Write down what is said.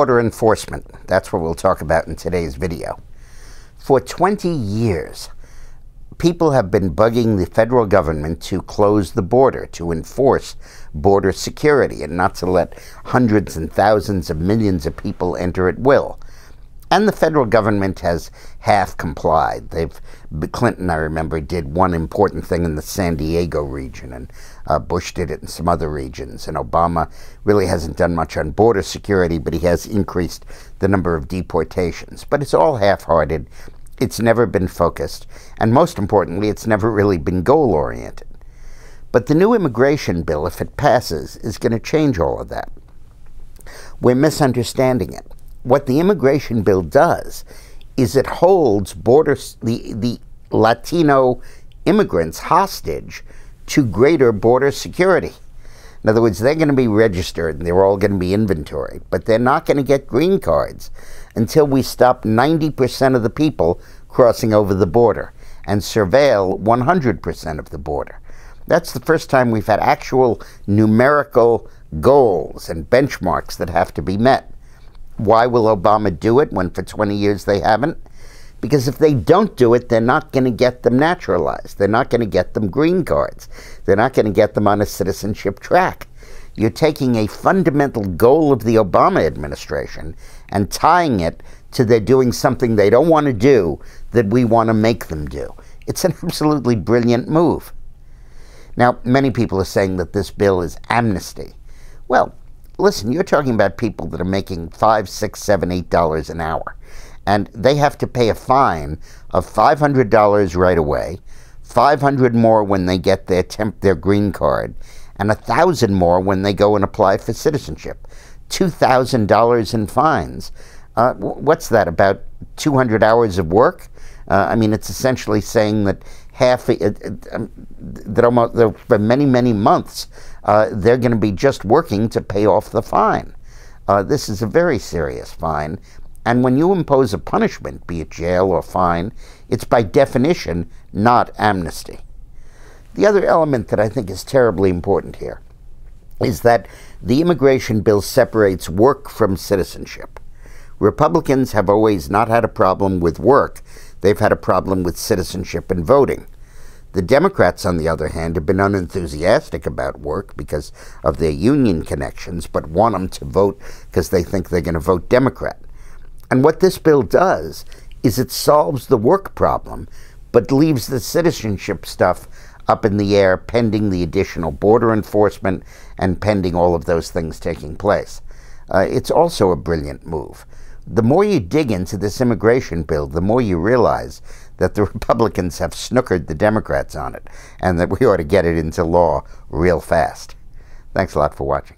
border enforcement. That's what we'll talk about in today's video. For 20 years, people have been bugging the federal government to close the border, to enforce border security, and not to let hundreds and thousands of millions of people enter at will. And the federal government has half complied. Clinton, I remember, did one important thing in the San Diego region, and Bush did it in some other regions. And Obama really hasn't done much on border security, but he has increased the number of deportations. But it's all half-hearted. It's never been focused. And most importantly, it's never really been goal-oriented. But the new immigration bill, if it passes, is going to change all of that. We're misunderstanding it. What the immigration bill does is it holds the Latino immigrants hostage to greater border security. In other words, they're going to be registered and they're all going to be inventoried, but they're not going to get green cards until we stop 90% of the people crossing over the border and surveil 100% of the border. That's the first time we've had actual numerical goals and benchmarks that have to be met. Why will Obama do it when for 20 years they haven't? Because if they don't do it, they're not going to get them naturalized. They're not going to get them green cards. They're not going to get them on a citizenship track. You're taking a fundamental goal of the Obama administration and tying it to they're doing something they don't want to do that we want to make them do. It's an absolutely brilliant move. Now, many people are saying that this bill is amnesty. Well, listen, you're talking about people that are making $5, $6, $7, $8 an hour, and they have to pay a fine of $500 right away, $500 more when they get their green card, and $1,000 more when they go and apply for citizenship. $2,000 in fines. What's that, about 200 hours of work? I mean, it's essentially saying that for many, many months, they're going to be just working to pay off the fine. This is a very serious fine. And when you impose a punishment, be it jail or fine, it's by definition not amnesty. The other element that I think is terribly important here is that the immigration bill separates work from citizenship. Republicans have always not had a problem with work. They've had a problem with citizenship and voting. The Democrats, on the other hand, have been unenthusiastic about work because of their union connections, but want them to vote because they think they're going to vote Democrat. And what this bill does is it solves the work problem, but leaves the citizenship stuff up in the air pending the additional border enforcement and pending all of those things taking place. It's also a brilliant move. The more you dig into this immigration bill, the more you realize that the Republicans have snookered the Democrats on it, and that we ought to get it into law real fast. Thanks a lot for watching.